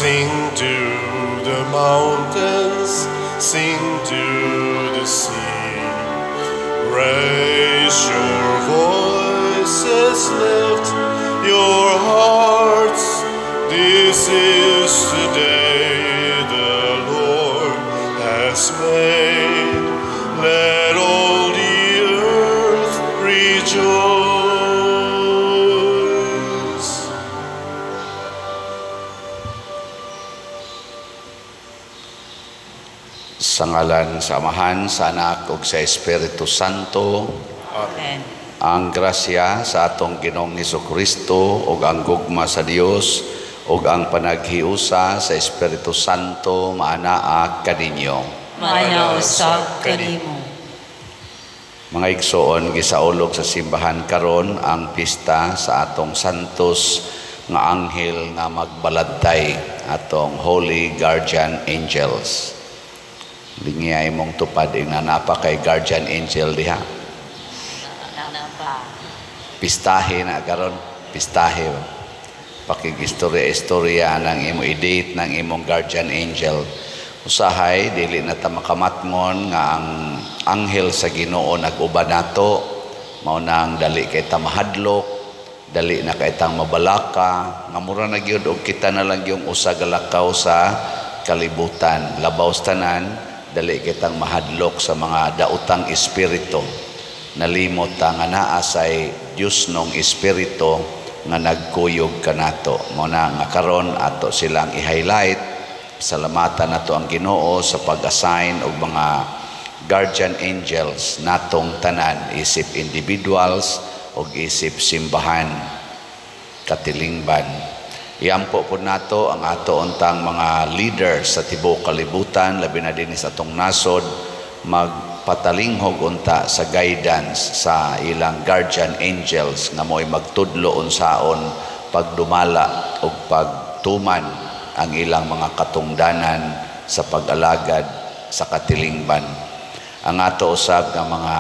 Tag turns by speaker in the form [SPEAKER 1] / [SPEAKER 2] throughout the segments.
[SPEAKER 1] Sing to the mountains, sing to the sea. Raise your voices, lift your hearts. This is the day the Lord has made. Let all the earth rejoice.
[SPEAKER 2] Sa ngalan sa Amahan, sa Anak, ug sa Espiritu Santo.
[SPEAKER 3] Amen.
[SPEAKER 2] Ang grasya sa atong Ginoong Hesukristo ug ang gugma sa Dios ug ang panaghiusa sa Espiritu Santo maanaa kaninyo.
[SPEAKER 3] Manausab kanimo.
[SPEAKER 2] Mga igsoon, gisaulog sa simbahan karon ang pista sa atong santos nga anghel nga magbaladtay, atong Holy Guardian Angels. Lingiyay mong tupad ing nanapa kay Guardian Angel diha. Pistahe na karon, pistahe. Pakig-istorya ng imo i-date ng imong Guardian Angel. Usahay dili na ta makamatngon nga ang anghel sa Ginoo nag-uban nato, mao nang dali kay ta mahadlok, dali na kay tang mabalaka, nga mura na gyud og kita na lang yung usa galakaw sa kalibutan. Labaw tanan, dali kay tang mahadlok sa mga daotang espiritu. Nalimot ta nga naa say Dios nung espiritu nga nagkuyog kanato. Mao na nga karon ato silang i-highlight. Salamatan nato ang Ginoo sa pag-assign og mga guardian angels natong tanan, isip individuals og isip simbahan katilingban. Iampo po nato ang ato untang mga leaders sa tibuok kalibutan, labi na din sa atong nasod, magpatalinghog unta sa guidance sa ilang guardian angels nga mo'y magtudlo unsaon pagdumala o pagtuman ang ilang mga katungdanan sa pag-alagad sa katilingban. Ang ato usab nga mga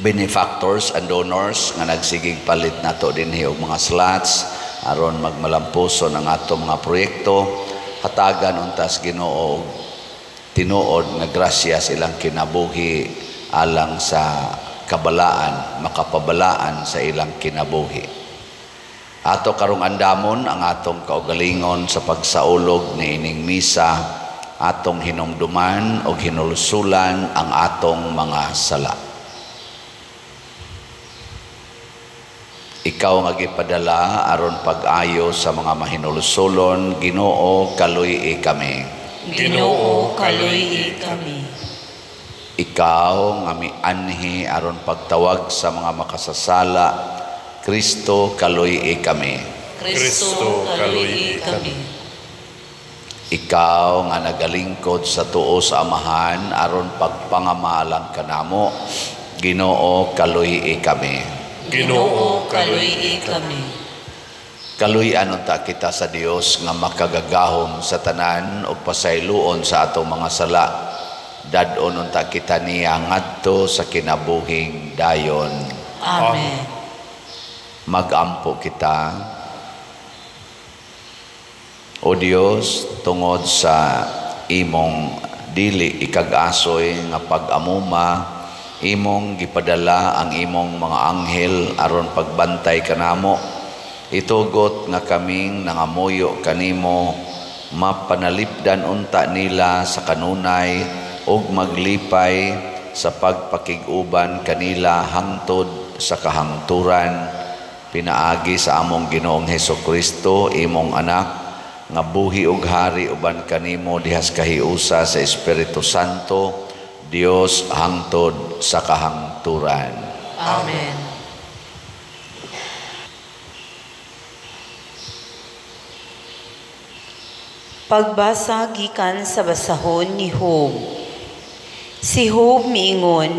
[SPEAKER 2] benefactors and donors nga nagsigig palit nato dinhi og mga slots aron magmalampuson ang ato mga proyekto, hatagan untas Ginoo tinuod nga grasya silang kinabuhi alang sa kabalaan, makapabalaan sa ilang kinabuhi. Ato karong andamon ang atong kaugalingon sa pagsaulog ni ining misa, atong hinumduman o hinulusulan ang atong mga sala. Ikaw nga gipadala aron pag-ayo sa mga mahinulusulon, Ginoo kaluy kami.
[SPEAKER 3] Ginoo kaluy kami.
[SPEAKER 2] Ikaw nga mianhi aron pagtawag sa mga makasasala, Kristo kaluy kami.
[SPEAKER 3] Kristo kaluy kami.
[SPEAKER 2] Ikaw nga nagalingkod sa tuo sa Amahan aron pagpangamalang kanamo, Ginoo kaluy kami.
[SPEAKER 3] Ginoo kaluy kami.
[SPEAKER 2] Kaluy-an unta kita sa Dios nga makagagahom sa tanan o pasayloon sa atong mga sala. Dadon unta kita niya ngadto sa kinabuhing dayon.
[SPEAKER 3] Amen.
[SPEAKER 2] Magampo kita, O Dios, tungod sa imong dili ikag-asoy nga pag-amuma, imong gipadala ang imong mga anghel aron pagbantay kanamo. Itugot nga kaming nangamuyo kanimo, mapanalipdan unta nila sa kanunay ug maglipay sa pagpakig-uban kanila hangtod sa kahangturan. Pinaagi sa among Ginoong Hesukristo, imong anak, nga buhi ug hari uban kanimo dihas kahiusa sa Espiritu Santo, Dios hangtod sa kahangturan.
[SPEAKER 3] Amen. Pagbasa gikan sa basahon ni Job. Si Job miingon,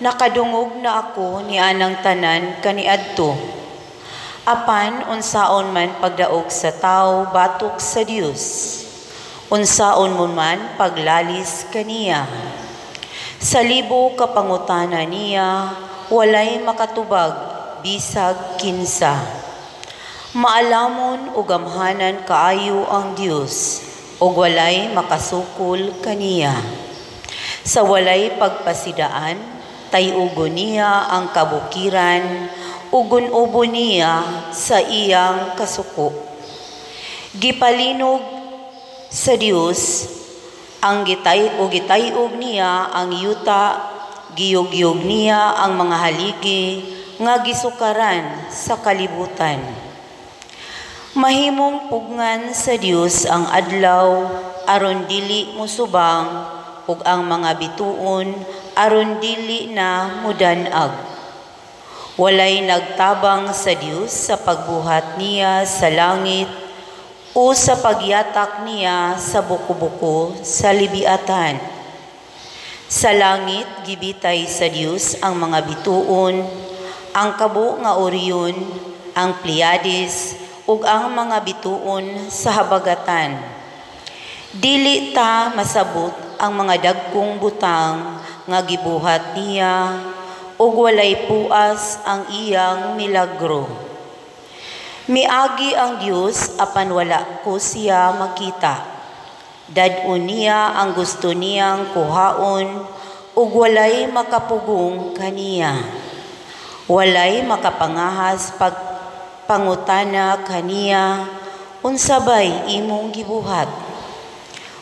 [SPEAKER 3] nakadungog na ako ni anang tanan kaniadto. Apan unsaon man pagdaog sa tao batok sa Dios. Unsaon mo man paglalis kaniya. Sa libo kapangutana niya, walay makatubag bisag kinsa. Maalamon o gamhanan kaayo ang Dios, o walay makasukol kaniya. Sa walay pagpasidaan, tayugo niya ang kabukiran, ugon-ubo niya sa iyang kasuko. Gipalinog sa Dios, ang gitayog niya ang yuta, giyog-yog niya ang mga haligi, nga gisukaran sa kalibutan. Mahimong pugngan sa Dios ang adlaw, aron dili musubang, ug ang mga bituon, aron dili na mudanag. Walay nagtabang sa Dios sa pagbuhat niya sa langit, o sa pagyatak niya sa buko-buko sa libiatan. Sa langit, gibitay sa Dios ang mga bituon, ang kabo nga Orion, ang Pleiades, ug ang mga bituon sa habagatan. Dili ta masabot ang mga dagkong butang nga gibuhat niya, ug walay puas ang iyang milagro. Miagi ang Dios apan wala ko siya makita. Dad-on niya ang gusto niyang kuhaon, ug walay makapugong kaniya. Walay makapangahas pangutana kaniya, unsabay imong gibuhat.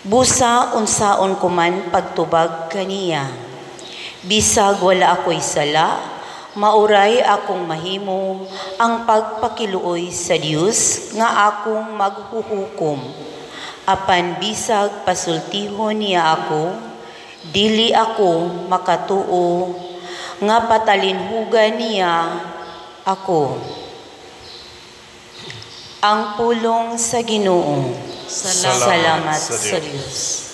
[SPEAKER 3] Busa unsaon kuman pagtubag kaniya. Bisag wala ako'y sala, mauray akong mahimo ang pagpakiluoy sa Dios nga akong maghuhukom. Apan bisag pasultihon niya ako, dili ako makatuo, nga patalinhugan niya ako. Ang pulong sa Ginoo. Salamat sa Diyos.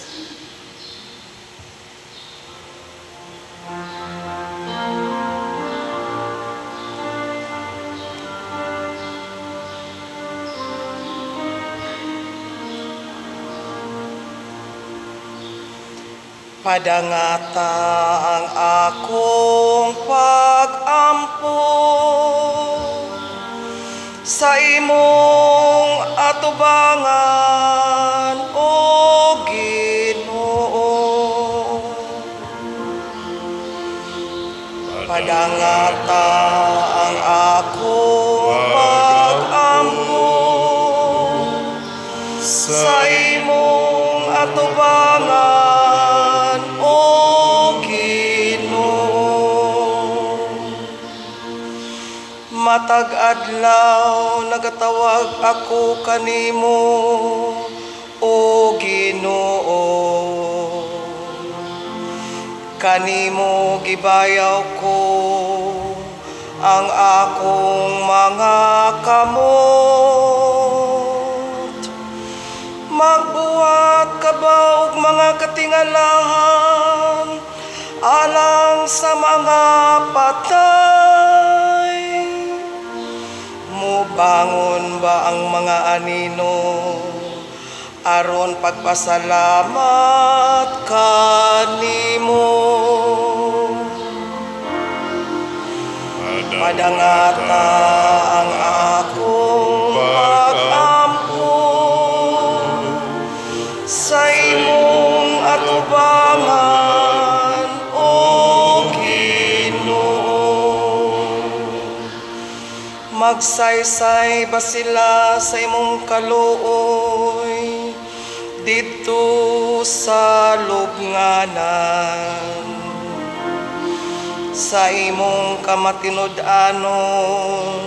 [SPEAKER 4] Padangata ang akong pag-ampo sa imong atubangan, O Ginoo. Padangata ang akong pag-ampo sa imong atubangan, O matag adlaw nagatawag ako kanimo, O Ginoo. Kanimo gibayaw ko ang akong mga kamot. Magbuhat ka ba og mga katingalahan alang sa mga patay? Mubangon ba ang mga anino aron pagpasalamat kanimo? Padangata ang akong pag-ampo sa imong atubangan, O Ginoo. Magsaysay ba sila sa imong kaluoy dito sa lubnganan? Sa imong kamatinud-anon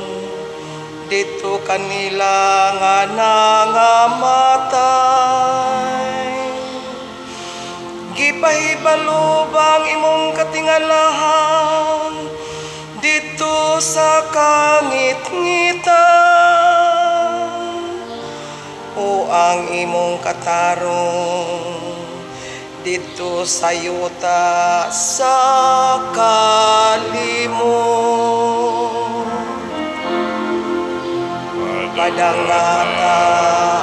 [SPEAKER 4] dito kanila nga nangamatay. Gipahibalo bang imong katingalahan dito sa kangit-ngitan, o ang imong katarong dito sa yuta sa kalimot? Padangata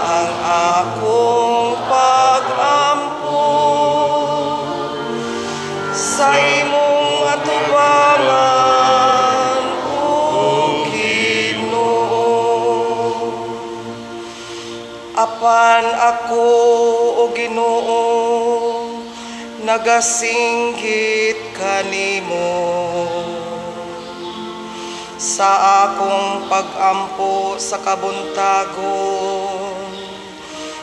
[SPEAKER 4] ang akong pag-ampo sa imong atubangan, O Ginoo. nagasinggit kanimo sa akong pag-ampo sa kabuntagon.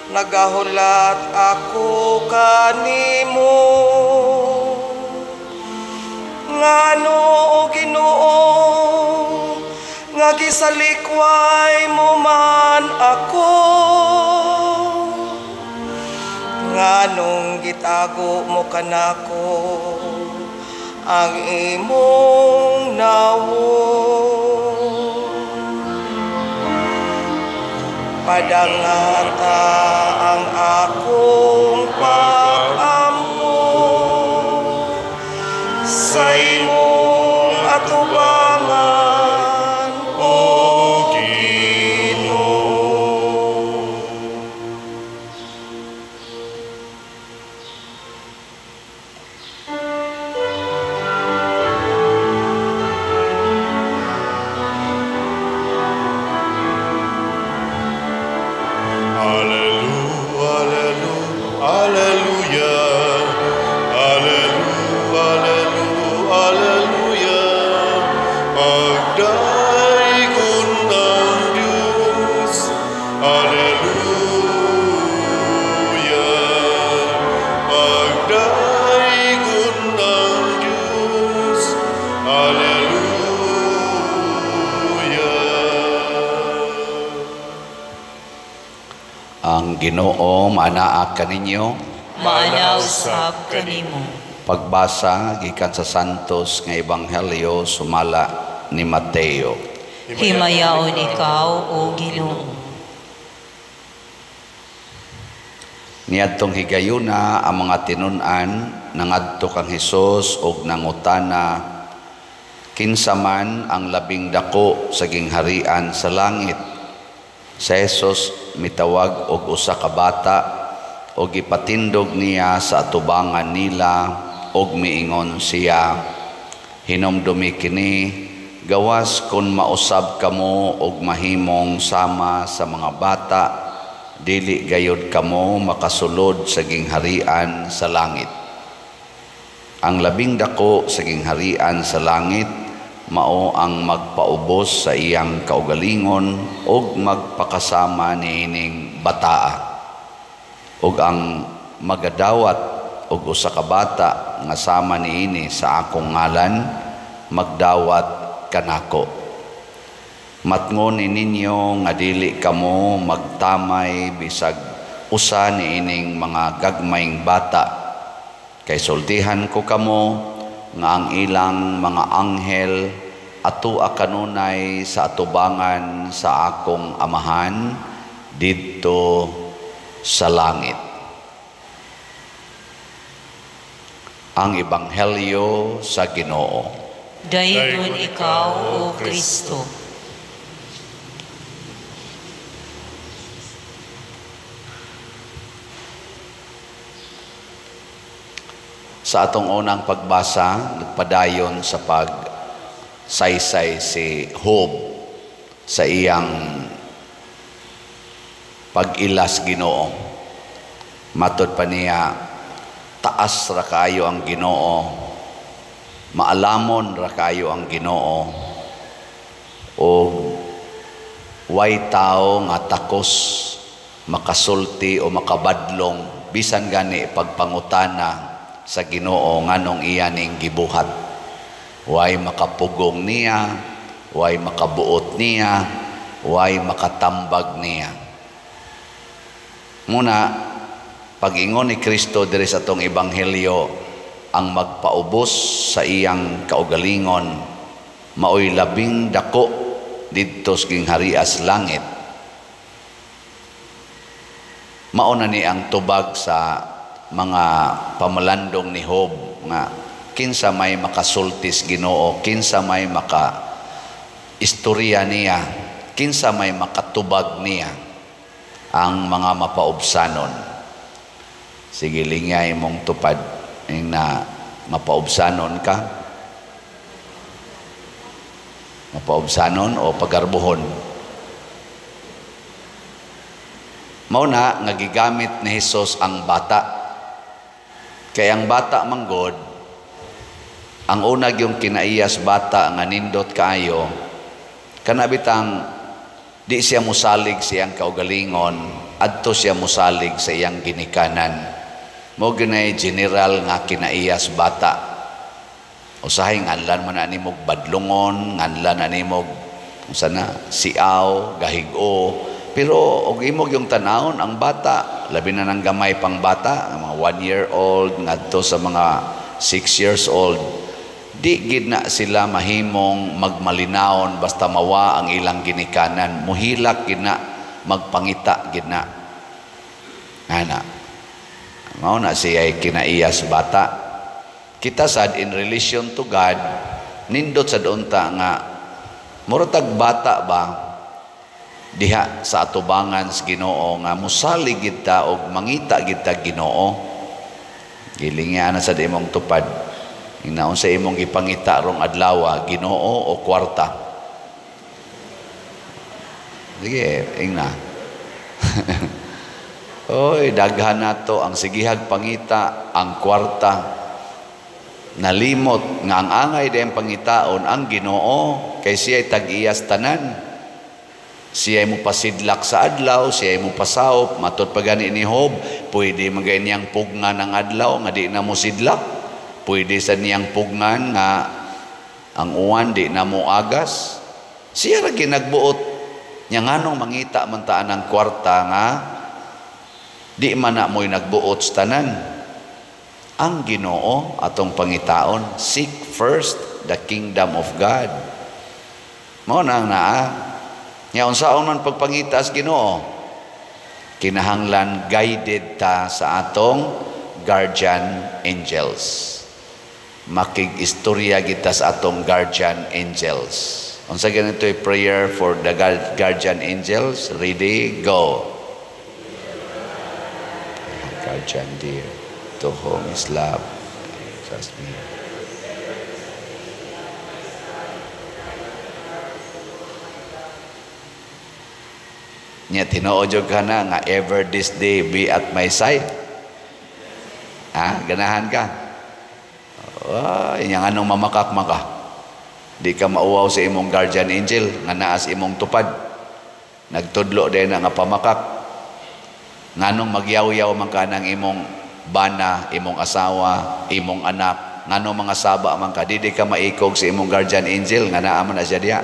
[SPEAKER 4] Nagahulat ako kanimo, ngano o Ginoo, nga gisalikway mo man ako, nganong gitago mo kanako ang imong nawong. Padangata ang akong pag-ampo sa imong atubangan, O Ginoo.
[SPEAKER 2] Ang Ginoo maanaa kaninyo,
[SPEAKER 3] Maanaw sab kanimo.
[SPEAKER 2] pagbasa gikan sa Santos nga Ebanghelyo sumala ni Mateo.
[SPEAKER 3] Himayaon ikaw, O Ginoo.
[SPEAKER 2] Niadtong higayuna ang mga tinun-an nangadto kang Hesus og nangutana, kinsa man ang labing dako sa gingharian sa langit. Sa Hesus mitawag og usa ka bata og ipatindog niya sa atubangan nila og miingon siya, hinomdumi kini, gawas kun mausab kamo og mahimong sama sa mga bata, dili gayud kamo makasulod sa gingharian sa langit. Ang labing dako sa gingharian sa langit mao ang magpaubos sa iyang kaugalingon ug magpakasama niining bataa, ug ang magadawat og usa ka bata nga sama niini sa akong ngalan magdawat kanako. Matngon ninyo nga dili kamo magtamay bisag usa niining mga gagmayng bata, kay sultihan ko kamo nga ang ilang mga anghel atua kanunay sa atubangan sa akong amahan didto sa langit. Ang Ebanghelyo sa Ginoo.
[SPEAKER 3] Dayon ikaw, O Kristo.
[SPEAKER 2] Sa atong unang pagbasa, nagpadayon sa pagsaysay si Job sa iyang pag-ilas Ginoo. Matod pa niya, taas ra kayo ang Ginoo, maalamon ra kayo ang Ginoo, o way tao nga takos makasulti o makabadlong bisan gani pagpangutana sa Ginoo nganong iyaning gibuhat. Way makapugong niya, way makabuot niya, way makatambag niya. Muna, pag-ingon ni Kristo diri sa atong Ebanghelyo, ang magpaubos sa iyang kaugalingon maoy labing dako didto sa gingharias langit. Mao na ni ang tubag sa mga pamalandong ni Job nga kinsa may makasultis Ginoo, kinsa may maka-istorya niya, kinsa may makatubag niya ang mga mapaubsanon. Sige, lingay mong tupad na mapaubsanon ka, mapaubsanon o pagarbuhon. Mao na nga gigamit ni Hesus ang bata. Kaya ang bata manggod, ang unag yung kinaiyas bata nga nindot kaayo, kanabitang di siya musalig sa iyang kaugalingon, adto siya musalig sa iyang ginikanan. Mo ginay general nga kinaiyas bata. Usahay nganlan man animog badlungon, nganlan animog sana siaw, gahigo. Pero og imog yung tanawon ang bata, labi na ng gamay pang bata, mga 1-year-old ngadto sa mga 6 years old, di gid na sila mahimong magmalinawon basta mawa ang ilang ginikanan. Muhilak gid na, magpangita gid na. Ana. Mao na siya kinaiyas bata. Kita sad in relation to God, nindot sa doonta nga muratag bata ba diha sa atubangan sa Ginoo nga musalig gid ta og mangita gid ta Ginoo. Gilinga na sa imong tupad. Inaon sa imong gipangita rong adlaw, Ginoo o kwarta. Sige, ingna. Oy, daghan nato ang sigihag pangita, ang kwarta. Nalimot nga ang angay dayang pangitaon ang Ginoo kay siya tag-iyas tanan. Siya mo pasidlak sa adlaw, siya mo pasawop, matud pa gani ni Job, pwede maganyang pugna ng adlaw nga di na mo sidlak. Pwede sa niyang pugnan nga ang uwan di na mo agas. Siya ra ginagbuot nya nganong mangita man taan ang kwarta nga di man na mo'y nagbuot sa tanan. Ang Ginoo atong pangitaon, seek first the kingdom of God. Mao nang naa. Nya unsaon man pagpangita sa Ginoo? Kinahanglan guided ta sa atong guardian angels. Makig-istorya kita sa atong guardian angels. Unsa ganito'y prayer for the guardian angels? Ready? Go. Guardian dear, to whom is love, trust me. Nya tinuod jud kana nga ever this day be at my side. Ganahan ka. Yang anong mamakak maka. Di ka mauwaw sa imong guardian angel nga naas imong tupad. Nagtudlo din nga pamakak. Nganong magyaw-yaw man ka ng imong bana, imong asawa, imong anak, nganong mga saba man ka, di ka maikog sa imong guardian angel nga naa man na siya diha.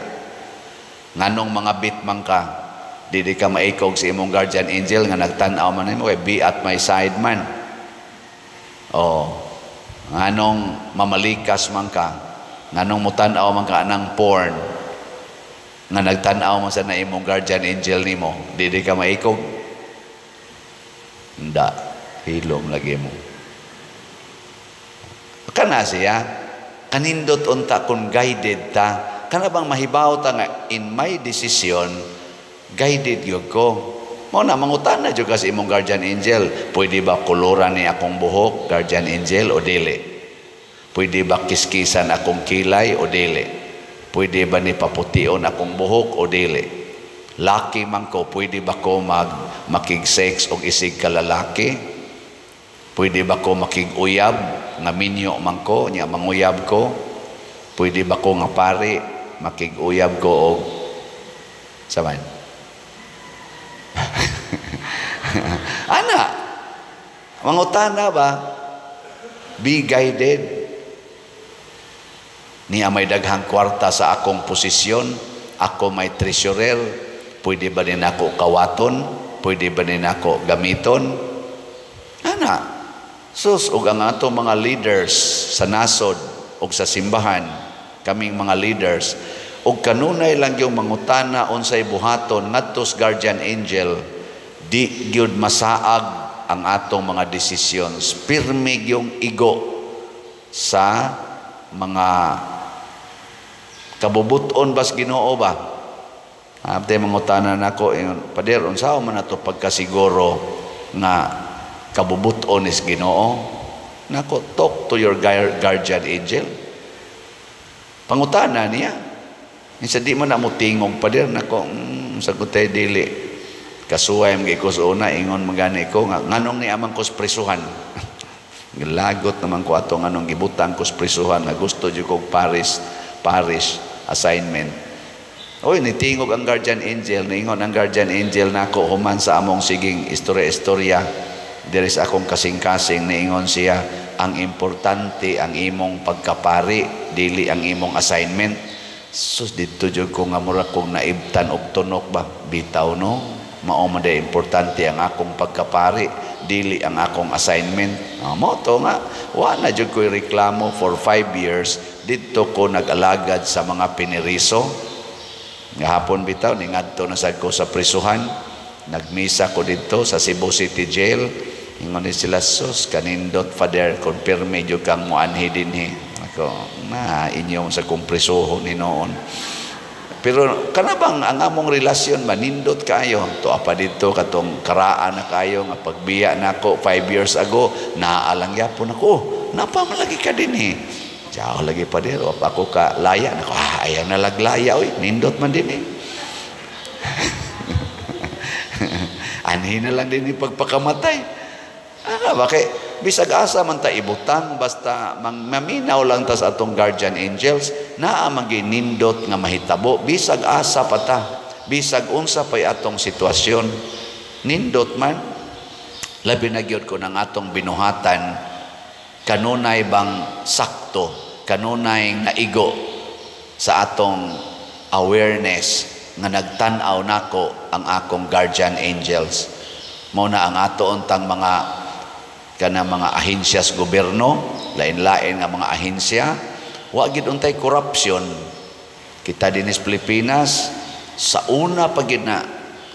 [SPEAKER 2] Nganong mga bit man ka, di ka maikog sa imong guardian angel nga nagtan-aw man nimo kay be at my side man. Nganong mamalikas man ka, nganong mutan-aw man ka anang porn nga nagtan-aw man sa na imong guardian angel nimo, di ka maikog. Nda, hilom lagi mo. Kana siya, kanindot unta kung guided ta, kana bang mahibaw ta nga in my decision, guided yun ko. Mo na, mangutan na dyan ka sa imong guardian angel. Pwede ba kuluran ni akong buhok, guardian angel, o dili? Pwede ba kiskisan akong kilay, o dili? Pwede ba ni papution akong buhok, o dili? Laki man ko, pwede ba ko makig-sex o isig ka lalaki? Pwede ba ko makig-uyab, nga minyo man ko, niya manguyab ko? Pwede ba ko nga pari, makig-uyab ko o saman? Ana, mangutana ba? Be guided. Niya may daghang kwarta sa akong posisyon, ako may treasurer, pwede ba din ako kawaton? Pwede ba din ako gamiton? Ana, sus, og ang ato mga leaders sa nasod o sa simbahan, kaming mga leaders, og kanunay lang yung mangutana unsay buhaton ngadtos guardian angel, di gyud masaag ang atong mga decisions. Pirmi yung igo sa mga kabubuton bas Ginoo ba? Abte mangutana nako, pader unsaon man ato pagkasiguro nga kabubuton is Ginoo? Nako, talk to your guardian angel. Pangutana niya. Minsan di man na mo tingog pader nako, sagot tay dili. Kasuway mga ko sa una, ingon magani ko nga nganong ni amang kos presuhan. Gilagot naman ko atong anong gibutang ko sa prisuhan nga gusto jud kog parish assignment. Oy, nitingog ang guardian angel, niingon ang guardian angel nako human sa among siging istorya. Diri sa akong kasing-kasing niingon siya, ang importante ang imong pagkapari, dili ang imong assignment. Sus dito jud ko nga mura kong naibtan og tunok ba, bitaw no. Mao man day importante ang akong pagkapari, dili ang akong assignment. Mo to nga wa na jud ko reklamo for 5 years dito ko nag-alagad sa mga piniriso. Gahapon bitaw ningadto na sad ko sa prisuhan, nagmisa ko dito sa Cebu City Jail. Ingon ni sila, sus kanindot father, confirme jud kang moanhi dinhi. Ako na inyo sa kumprisuho ni noon. Pero kanabang ang among relasyon manindot kayo. To apa dito katong karaan na kayo nga pagbiya nako 5 years ago, naalang yapon ako. Napa malagi ka dinhi. Jao lagi pa dero ako ka laya nako. Ayaw na laglaya oy, nindot man dinhi. Anhi na lang dinhi pagpakamatay. Bakit? Bisag asa man ta ibutang basta maminaw lang ta sa atong guardian angels naa maginindot nga mahitabo bisag asa pa ta, bisag unsa pay atong sitwasyon nindot man. Labi na gyud ko nang atong binuhatan kanunay bang sakto, kanunay naigo sa atong awareness nga nagtan-aw nako ang akong guardian angels. Mao na ang ato untang mga ahensyas gobyerno, lain-lain nga mga ahensya, wa gid untay korupsyon. Kita dinis Pilipinas sa una pagid na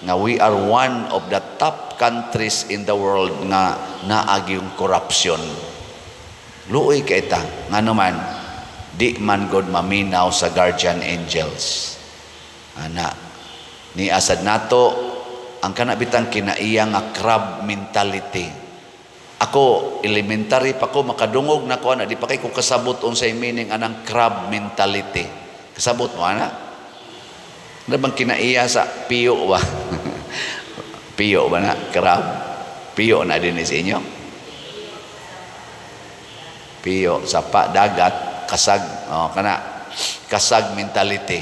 [SPEAKER 2] nga we are one of the top countries in the world nga naagi yung korupsyon. Luoy kay ta nga naman di man god maminaw sa guardian angels. Ana ni asad nato ang kanabitang kinaiya nga crab mentality. Ako, elementary pa ko, makadungog na ko, di pa kay ko kasabot unsay meaning anang crab mentality. Kasabot mo, ana? Ano bang kinaiya sa piyo ba? Piyo ba na? Crab? Piyo na din sa inyo? Piyo, sapa, dagat, kasag, kasag mentality.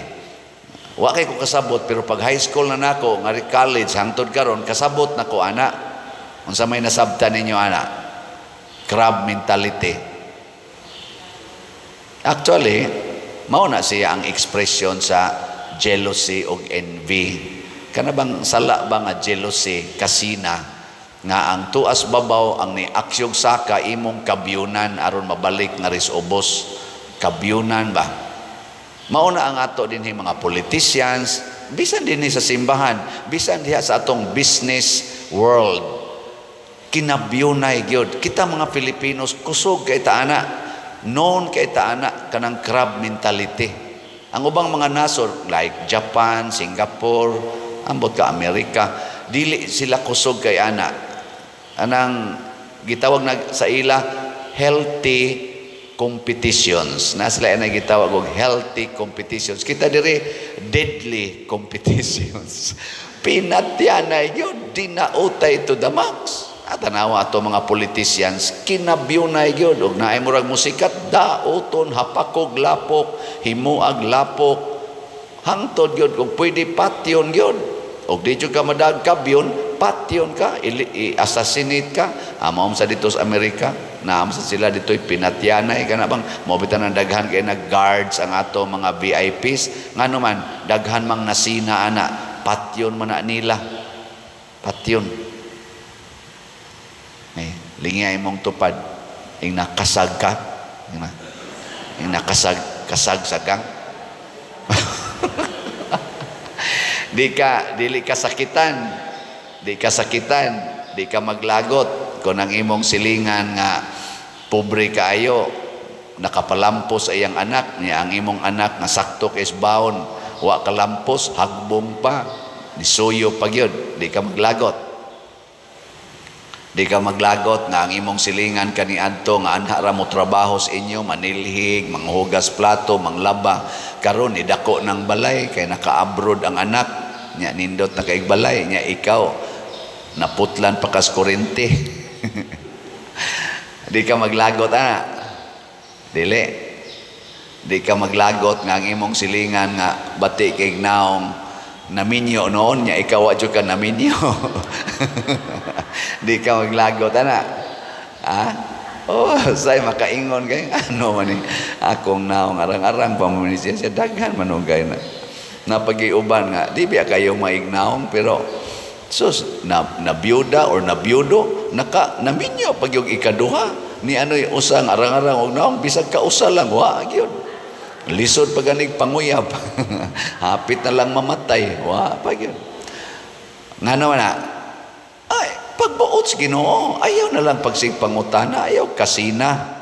[SPEAKER 2] Wa kay ko kasabot, pero pag high school na nako, nga college, hangtod karon kasabot na ko, ana. Unsa may nasabtan ninyo ana? Crab mentality. Actually, mao na siya ang expression sa jealousy o envy. Kana bang sala ba nga jealousy kasina nga ang tuas babaw ang ni aksyog saka imong kabyunan aron mabalik nga ris ubos. Kabyunan ba? Mao na ang ato dinhi mga politicians, bisan dinhi sa simbahan, bisan diha sa atong business world. Kinabyunay gyud kita mga Filipinos kusog kay taana, known kay taana kanang crab mentality. Ang ubang mga nasod like Japan, Singapore, ambot ka Amerika, dili sila kusog kay ana. Anang gitawag na sa ila healthy competitions. Na sila na gitawag og healthy competitions. Kita diri deadly competitions. Pinatyanay yun, dinautay to the max. At tanawa ato mga politicians, kinabyunay gyud og naay murag musikat, daoton, hapakog lapok, himuag lapok, hangtod gyud kung pwede patyon gyud. Og di jud ka madag kabyon, patyon ka, i-assassinate ka. Amom sa dito sa Amerika, naam sa sila dito'y pinatyanay ka na bang mabitan ng daghan kay nag-guards ang ato mga VIPs. Nga naman, daghan mang nasina ana, patyon man na nila. Patyon. Lingay mong tupad ing nakasag ka ing nakasag sa gang dili ka sakitan di ka maglagot kung ang imong silingan nga pobre kaayo nakapalampos sa iyang anak niya ang imong anak nga sakto is baon wa kalampos hagbong pa nisuyo pa gyud di ka maglagot. Di ka maglagot nga ang imong silingan kaniadto nga anha ra mo trabaho sa inyo, manilhig, manghugas plato, manglaba. Karon idako ng balay kay naka-abroad ang anak, nya nindot na kay balay, nya ikaw naputlan pa kas kurente. Di ka maglagot, ana. Dili. Di ka maglagot nga ang imong silingan nga bati kay naong naminyo noon niya, ikaw adyo ka naminyo. Di ka maglagot, ana. Oh, say makaingon kay ano man ni akong naong arang-arang pamunisya siya daghan manugay na. Napagiuban nga, di biya kayo maignaong pero sus na biyuda or na biyudo naminyo pag yung ikaduha ni ano yung usang arang-arang og naong bisag ka usa lang wa gyud. Lisod pag anig panguyab. Hapit na lang mamatay. Wa pa gyud. Ngano na? Ay, pagbuot sa Ginoo, ayaw na lang pagsingpangutana, ayaw kasina.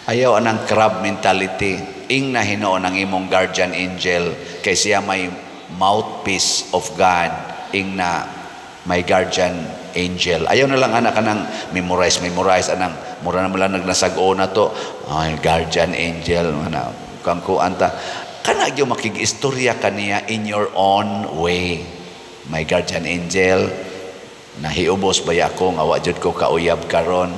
[SPEAKER 2] Ayaw anang crab mentality. Ing na hinoon ang imong guardian angel kay siya may mouthpiece of God. Ing na may guardian angel. Ayaw na lang anak kanang memorize anang mura na lang nagnasag-o na to. Ay, guardian angel ana kang kuanta. Kana gyud makig-istorya kaniya in your own way. My guardian angel, nahiubos ba ako nga wa jud ko kauyab karon.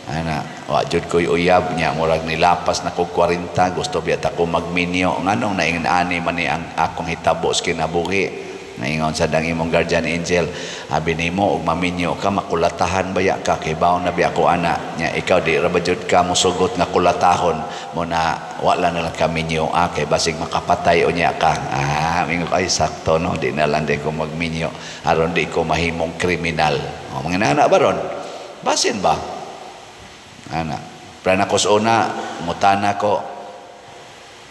[SPEAKER 2] Ana, wa jud ko uyab nya murag nilapas na ko 40, gusto biya ta ko magminyo. Nganong naingan-ani man ni ang akong hitabo sa kinabuhi. Naingon sa dang imong guardian angel, abi nimo og maminyo ka makulatahan baya ka kay baon na biya ko ana nya ikaw di ra ba jud ka mosugot nga kulatahon mo na wala na lang kaminyo kay basig makapatay unya ka. Mingo ay sakto no, di na lang di ko magminyo aron di ko mahimong kriminal. Mga ana ba ron? Basin ba? Ana. Prana ko sa una, mutana ko,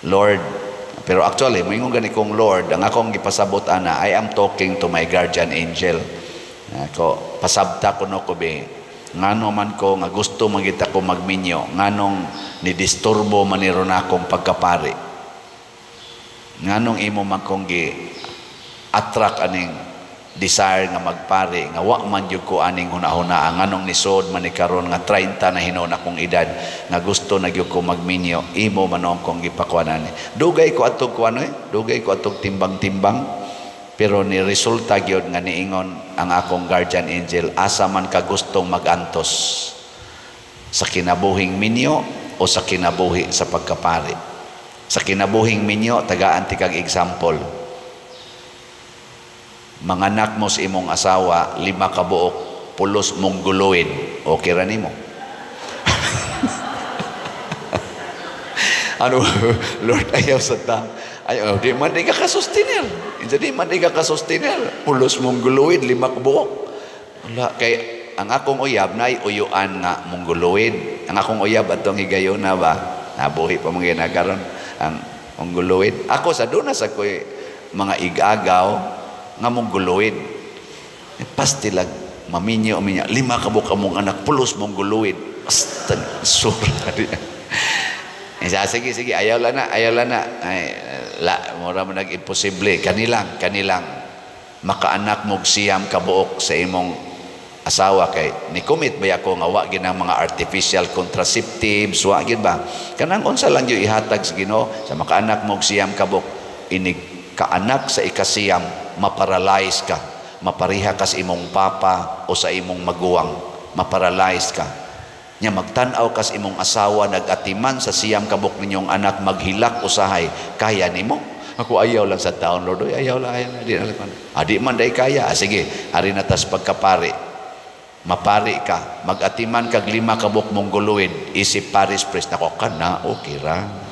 [SPEAKER 2] Lord. Pero actually, moingon gani kong Lord, ang akong gipasabot ana, I am talking to my guardian angel. Ako, pasabta ko no ko be. Ngano man ko, nga gusto magita ko magminyo, nganong nidisturbo maniron akong pagkapari. Nganong imo man kong gi-attract aning desire nga magpari nga wa man jud ko aning hunahuna nganong nisod man ni karon nga 30 na hinon akong edad nga gusto na gyud ko magminyo imo manom kong gipakuanan dugay ko atog kuano dugay ko atog timbang-timbang pero ni resulta gyud nga niingon ang akong guardian angel asa man ka gustong magantos sa kinabuhing minyo o sa kinabuhi sa pagkapari. Sa kinabuhing minyo tagaan ti kag example. Manganak mo sa imong asawa 5 ka buok pulos mong guluin, okay ra nimo? Ano, Lord, ayaw sa ta. Ayaw, di man di ka kasustinir. Di man di ka kasustinir. Pulos mong guluin 5 ka buok. Wala, kay ang akong uyab na uyuan nga mong guluin. Ang akong uyab atong higayon na ba? Nabuhi pa mga ginagaron ang mong guluin. Ako sa doon na sa ko'y mga igagaw nga mong guluin. Pastilag, maminyo, 5 ka buok mong anak, pulos mong guluin. Astan, surah niya. Sige, ayaw lang na. Ay, mura mo nag-imposible. Kanilang, makaanak mong siyam ka buok sa imong asawa kay ni commit ba ako nga wa ginang mga artificial contraceptives, wa gid ba? Kanang unsa lang yung ihatag sa Ginoo sa makaanak mong siyam ka buok, inig kaanak sa ikasiyam, maparalyze ka, mapariha ka sa imong papa o sa imong maguwang, maparalyze ka. Nya magtan-aw ka sa imong asawa, nag-atiman sa siyam kabuk ninyong anak, maghilak usahay, kaya nimo? Ako ayaw lang sa taon, Lord, ayaw lang, di man day kaya. Sige, ari na tas pagkapari, mapari ka, mag-atiman kag 5 kabuk mong guluin, isip Paris Priest, nako ka na, okay ra.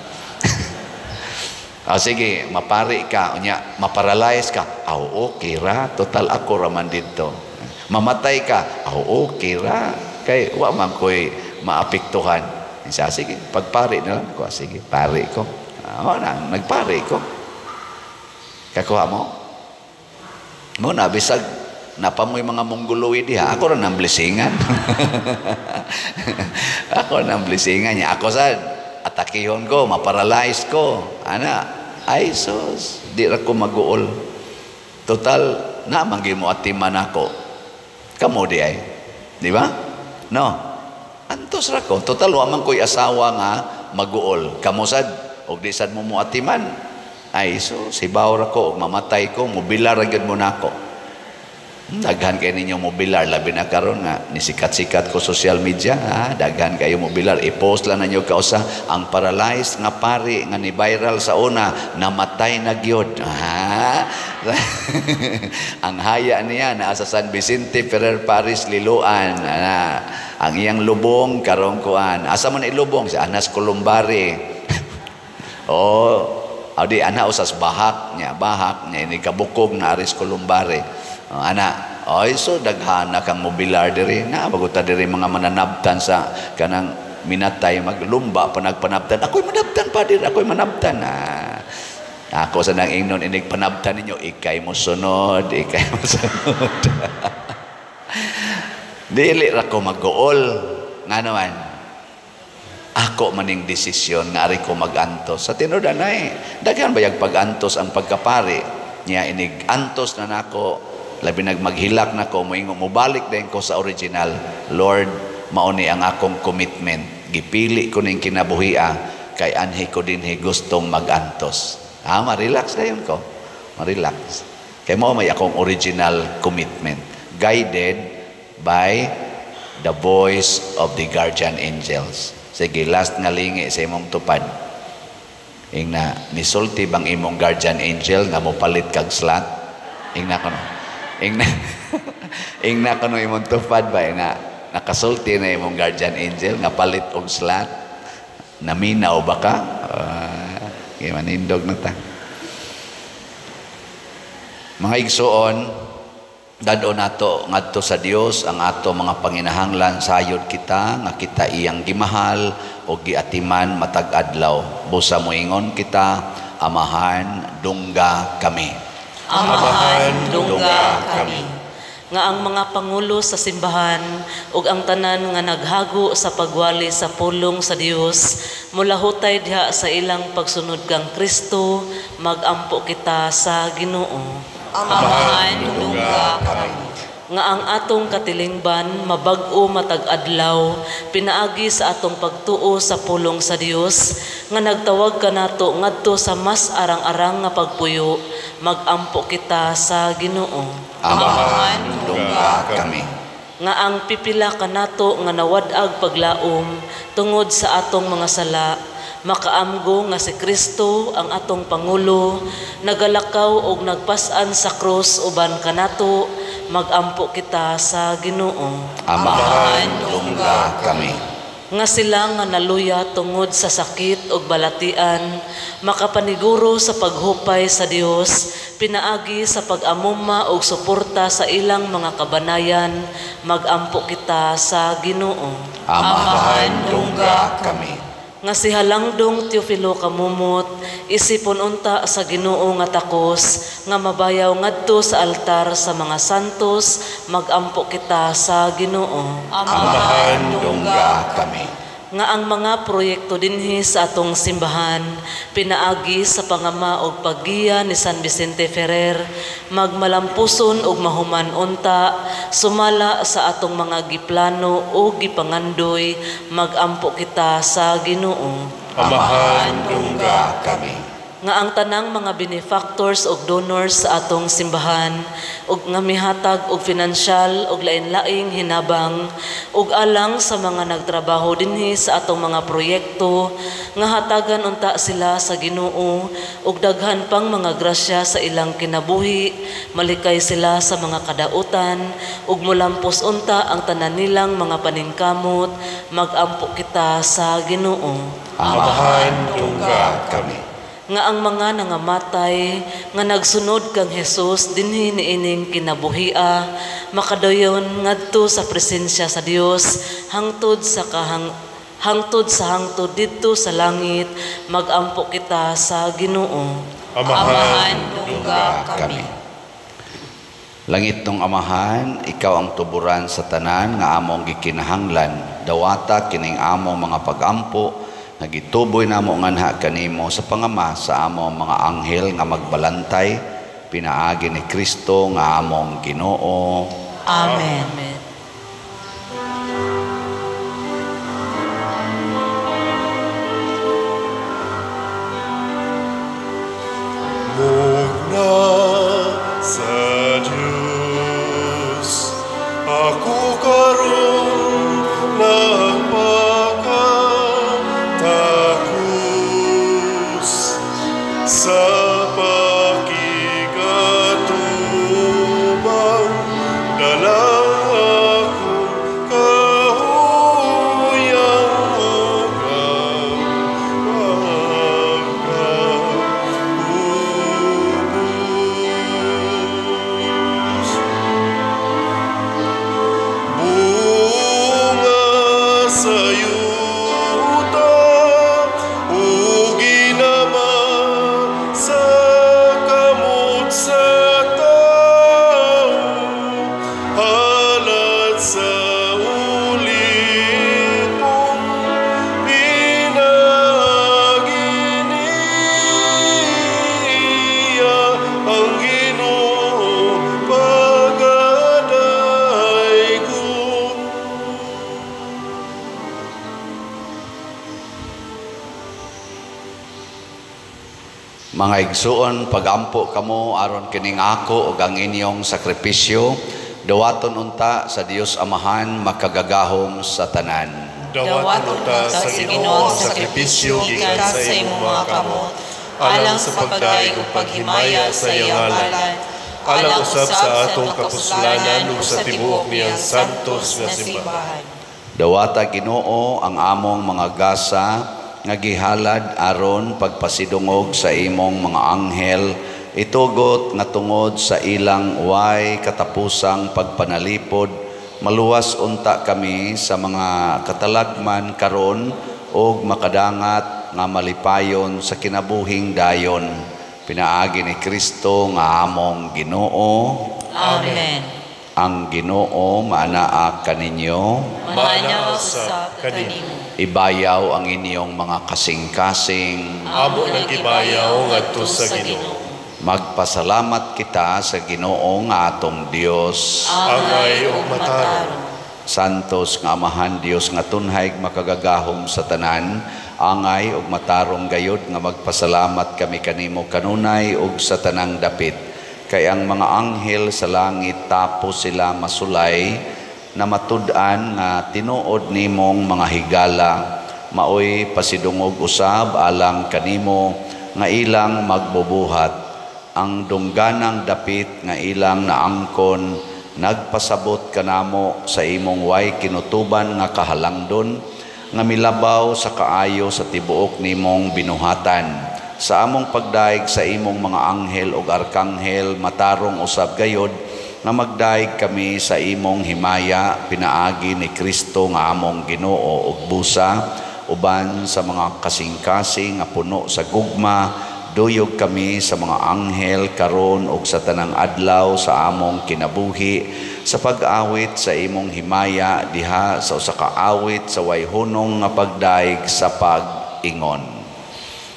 [SPEAKER 2] Sige, mapari ka, unya, maparalyze ka, okay ra, total ako raman dito. Mamatay ka, okay ra, kay wa man ko'y maapektuhan. Sige, pagpari na lang ko, sige, pari ko. Nagpari ko. Kakuha mo? Muna, bisag, napamoy mga mungguluwi diha, ako rin ang blessingan. Ako rin ang blessingan niya. Ako sa atakihon ko, maparalyze ko. Ay sus, di ra ko mag-uol. Total, namanggi mo atiman ako. Kamu di ay. Di ba? No. Antos ra ko. Total, waman ko'y asawa nga mag-uol. Kamusad, og di sad mo mo atiman. Ay sus, sibaw ra ko, og mamatay ko, mubila ra gyud mo nako. Daghan kayo ninyo mobilar, labi na karon nga nisikat-sikat ko social media, daghan kayo mobilar, i-post lang ninyo kausa ang paralyzed nga pari nga ni viral sa una, namatay na gyud. Ang haya niya naa sa San Vicente Ferrer Paris Liloan. Ang iyang lubong karong kuan. Asa man ilubong si Anas Columbari. Di ana usas bahak niya ini kabukog na Aris Columbari. So daghana kang mobilar diri na baguta diri mga mananabtan sa kanang minatay maglumba panagpanabtan. Ako'y manabtan pa dir, ako'y manabtan. Ako sa nang ingnon inig panabtan ninyo, ikay mo sunod. Dili ra ko mag-gool nga naman. Ako maning desisyon nga ari ko mag-antos. Sa tinuod daghan bayag pag-antos ang pagkapari niya inig antos na nako. Labi maghilak na ko, mubalik din ko sa original. Lord, mauni ang akong commitment. Gipili ko ning kinabuhia, kay anhi ko din gustong mag-antos. Marelax na yun ko. Marelax. Kaya mo may akong original commitment. Guided by the voice of the guardian angels. Sige, last nga lingi sa imong tupad. Ingna, nisulti bang imong guardian angel nga mo palit kag slot? Ingna ko no. Ingna ko no imong tupad ba na nakasulti na imong guardian angel nga palit og slot, naminaw ba ka? Kaya manindog na ta. Mga igsoon, dado nato ngadto sa Dios ang ato mga panginahanglan sayod kita nga kita iyang gimahal o giatiman matag adlaw. Busa moingon kita, amahan dungga kami.
[SPEAKER 5] Amahan, dungga kami. Nga ang mga pangulo sa simbahan ug ang tanan nga naghago sa pagwali sa pulong sa Dios mulahutay diha sa ilang pagsunod kang Kristo, magampo kita sa Ginoo.
[SPEAKER 3] Amahan, dungga kami.
[SPEAKER 5] Nga ang atong katilingban mabag-o matag adlaw pinaagi sa atong pagtuo sa pulong sa Dios nga nagtawag kanato ngadto sa mas arang-arang nga pagpuyo, magampo kita sa Ginoo.
[SPEAKER 2] Amahan dungga kami.
[SPEAKER 5] Nga ang pipila kanato nga nawad-ag paglaom tungod sa atong mga sala, makaamgo nga si Kristo ang atong pangulo, nagalakaw og nagpas-an sa krus uban kanato, magampo kita sa Ginoo.
[SPEAKER 2] Amahan dungga kami.
[SPEAKER 5] Nga sila nga naluya tungod sa sakit ug balatian, makapaniguro sa paghupay sa Dios, pinaagi sa pag-amuma ug suporta sa ilang mga kabanayan, magampo kita sa Ginoo.
[SPEAKER 2] Amahan dungga kami.
[SPEAKER 5] Nga si Halangdong Teofilo Kamumot, isipon unta sa Ginoo nga takos, nga mabayaw ngadto sa altar sa mga santos, magampo kita sa Ginoo.
[SPEAKER 2] Amahan dungga kami.
[SPEAKER 5] Nga ang mga proyekto dinhi sa atong simbahan, pinaagi sa pangama og paggiya ni San Vicente Ferrer, magmalampuson og mahuman unta, sumala sa atong mga giplano o gipangandoy, magampo kita sa Ginoo.
[SPEAKER 2] Amahan dungga kami.
[SPEAKER 5] Nga ang tanang mga benefactors ug donors sa atong simbahan ug nga mihatag og pinansyal ug lain-laing hinabang ug alang sa mga nagtrabaho dinhi sa atong mga proyekto nga hatagan unta sila sa Ginoo ug daghan pang mga grasya sa ilang kinabuhi, malikay sila sa mga kadautan ug mulampos unta ang tanan nilang mga paningkamot, magampo kita sa Ginoo.
[SPEAKER 2] Amahan dungga kami.
[SPEAKER 5] Nga ang mga nangamatay nga nagsunod kang Hesus dinhi niining kinabuhia, makadayon ngadto sa presensya sa Dios hangtod sa hangtod didto sa langit, magampo kita sa Ginoo.
[SPEAKER 3] Amahan dungga kami.
[SPEAKER 2] Langit nung Amahan, ikaw ang tuburan sa tanan nga among gikinahanglan, dawata kining among mga pagampo, nagituboy namo nganha kanimo sa pangama sa among mga anghel nga magbalantay, pinaagi ni Kristo nga among Ginoo.
[SPEAKER 5] Amen.
[SPEAKER 1] Mugna sa Diyos.
[SPEAKER 2] Mga igsuon, pagampo kamo aron kining ako ug ang inyong sakripisyo, dawaton unta sa Dios Amahan makagagahom sa tanan.
[SPEAKER 1] Dawaton ta sa Ginoo ang sakripisyo gikan sa imong mga kamot, alang sa pagdaig ug paghimaya sa iyang ngalan, alang usab sa atong kapuslanan ug sa tibuok niyang santos nga simbahan.
[SPEAKER 2] Dawata Ginoo ang among mga gasa nga gihalad aron pagpasidungog sa imong mga anghel, itugot nga tungod sa ilang way katapusang pagpanalipod, maluwas unta kami sa mga katalagman karon og makadangat nga malipayon sa kinabuhing dayon. Pinaagi ni Kristo nga among Ginoo.
[SPEAKER 5] Amen.
[SPEAKER 2] Ang Ginoo maanaa kaninyo.
[SPEAKER 5] Maanaa sa kanimo.
[SPEAKER 2] Ibayaw ang inyong mga kasing-kasing.
[SPEAKER 1] Amo nang ibayaw ngadto sa Ginoo.
[SPEAKER 2] Magpasalamat kita sa Ginoo nga atong Dios.
[SPEAKER 1] Angay ug matarong.
[SPEAKER 2] Santos nga Amahan Dios nga tunhay makagagahom sa tanan, angay ug matarong gayud nga magpasalamat kami kanimo kanunay ug sa tanang dapit. Kay ang mga anghel sa langit tapos sila masulay na matud-an nga tinuod nimong mga higala, maoy pasidungog usab alang kanimo nga ilang magbubuhat. Ang dungganang dapit nga ilang naangkon, nagpasabot kanamo sa imong way kinutuban nga kahalangdon, nga milabaw sa kaayo sa tibuok nimong binuhatan. Sa among pagdaig sa imong mga anghel ug arkanghel, matarong usab gayod, nga magdaig kami sa imong himaya, pinaagi ni Kristo nga among Ginoo ug busa, uban sa mga kasing-kasing nga puno sa gugma, duyog kami sa mga anghel karon ug sa tanang adlaw sa among kinabuhi, sa pag-awit sa imong himaya diha sa usa ka awit sa way hunong nga pagdaig sa pag-ingon.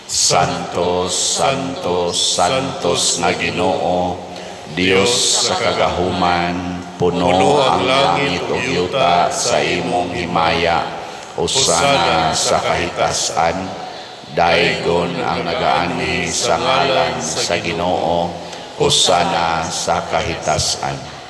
[SPEAKER 2] Santos, Santos, Santos nga Ginoo, Dios sa kagahuman, puno ang langit ug yuta sa imong himaya, usana sa kahitasan, daygon ang nagaani sa ngalan sa Ginoo, usana sa kahitasan.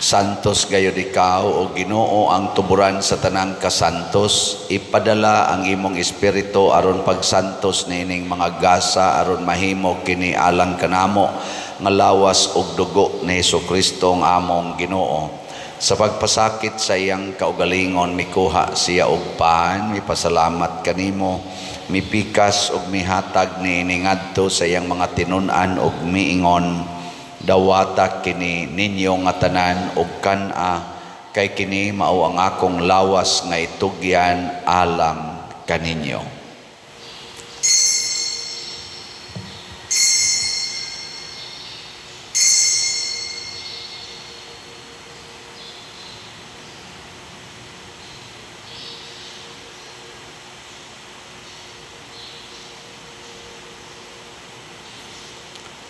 [SPEAKER 2] Santos gayud ikaw o Ginoo ang tuburan sa tanang kasantos, ipadala ang imong espiritu aron pagsantos nining mga gasa aron mahimo kini alang kanamo nga lawas ug dugo ni Hesukristo ang among Ginoo. Sa pagpasakit sa iyang kaugalingon mikuha siya og pan, mipasalamat kanimo, mipikas ug mihatag niini ngadto sa iyang mga tinun-an ug miingon, dawata kini ninyo nga tanan ug kan-a, kay kini mao ang akong lawas nga itugyan alang kaninyo.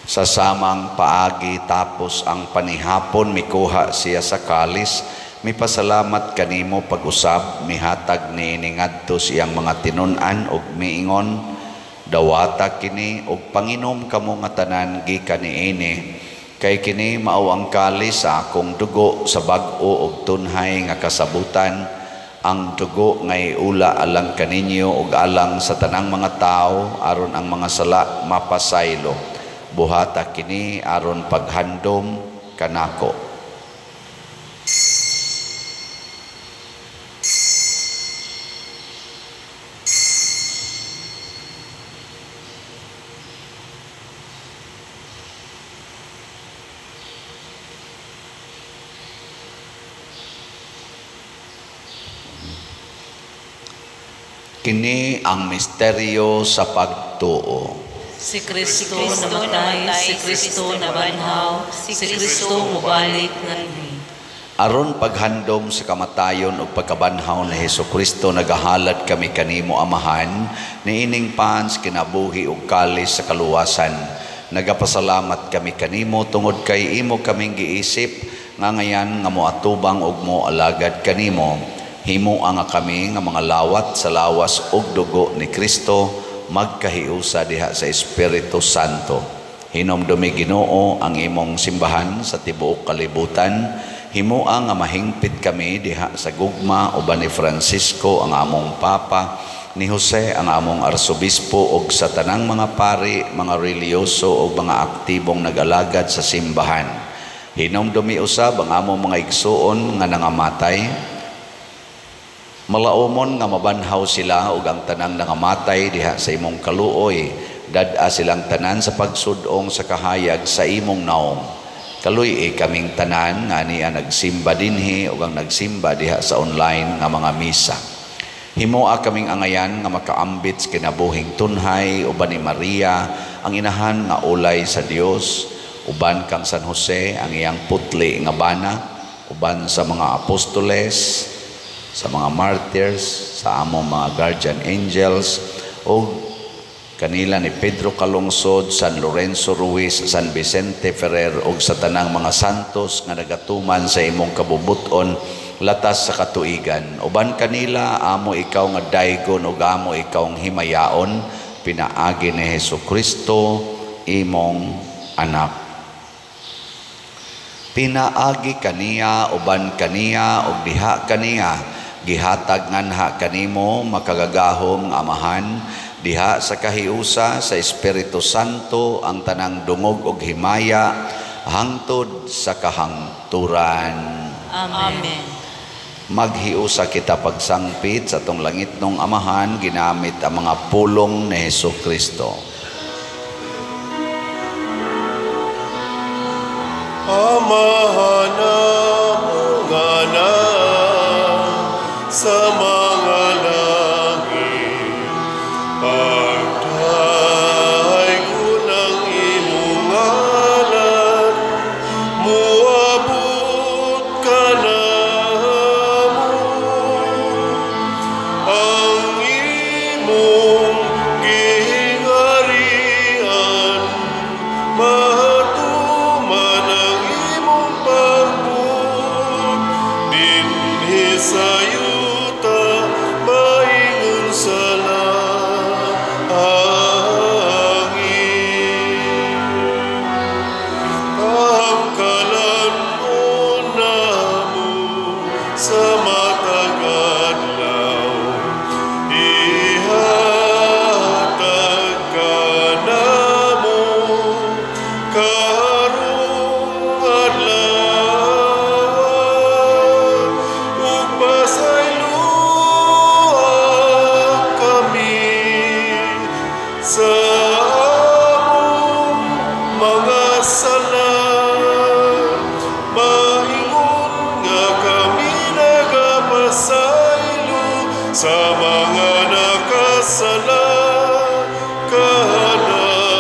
[SPEAKER 2] Sa samang paagi tapos ang panihapon mikuha siya sa kalis, mipasalamat kanimo pag-usab, mihatag niini ngadto siyang mga tinun-an ug miingon, dawata kini ug panginom kamo nga tanan gikan niini, kay kini mao ang kalis sa akong dugo sa bag-o ug tunhay nga kasabutan, ang dugo ngay ula alang kaninyo ug alang sa tanang mga tao aron ang mga sala mapasaylo. Buhata kini aron paghandom kanako. Kini ang misteryo sa pagtuo.
[SPEAKER 5] Si Kristo namatay, si Kristo nabanhaw, si Kristo mubalik nganhi.
[SPEAKER 2] Aron paghandom sa kamatayon ug pagkabanhaw ni Hesukristo, nagahalad kami kanimo Amahan, niining pans kinabuhi ug kalis sa kaluwasan. Nagapasalamat kami kanimo tungod kay imo kaming giisip nga ngayan nga moatubang ug moalagad kanimo. Himo nga kami nga mga lawat sa lawas ug dugo ni Kristo magkahiusa diha sa Espiritu Santo. Hinomdumi Ginoo ang imong simbahan sa tibuok kalibutan. Himoa nga mahingpit kami diha sa gugma uban ni Francisco ang among Papa, ni Jose ang among Arsobispo ug sa tanang mga pari, mga reliyoso ug mga aktibong nag-alagad sa simbahan. Hinomdumi usab ang among mga igsuon nga nangamatay. Malaumon nga mabanhaw sila ug ang tanang nangamatay diha sa imong kaluoy. Dad-a silang tanan sa pagsudong sa kahayag sa imong naong. Kaluy kaming tanan nga niya nagsimba dinhi ug ang nagsimba diha sa online nga mga misa. Himoa kaming angayan nga makaambit sa kinabuhing tunhay uban ni Maria ang inahan nga ulay sa Dios, uban kang San Jose ang iyang putli nga bana, uban sa mga apostoles, sa mga martyrs, sa among mga guardian angels o kanila ni Pedro Calungsod, San Lorenzo Ruiz, San Vicente Ferrer ug sa tanang mga santos nga nagatuman sa imong kabubuton latas sa katuigan. Uban kanila amo ikaw nga daygon ug amo ikaw nga himayaon pinaagi ni Hesukristo imong anak. Pinaagi kaniya uban kaniya ug diha kaniya gihatag nganha kanimo makagagahom nga amahan diha sa kahiusa sa Espiritu Santo ang tanang dungog ug himaya hangtod sa kahangturan.
[SPEAKER 3] Amen.
[SPEAKER 2] Maghiusa kita pagsangpit sa tong langit nung amahan ginamit ang mga pulong ni Hesukristo.
[SPEAKER 1] Amahan namong anak sa mga langit, pagdahay ko ng imong ngalan, muabot ka namo. Ang imong giharian, mahatuman ang imong pagbut, dinhi sa yuta maingon sa langit. Pangkalan mo namo sa matag adlaw, ihatag ka namo karong adlaw, ug pasayloa kami sa among mga sala. Maingon nga kami nagapasaylo sa mga nakasala kanamo,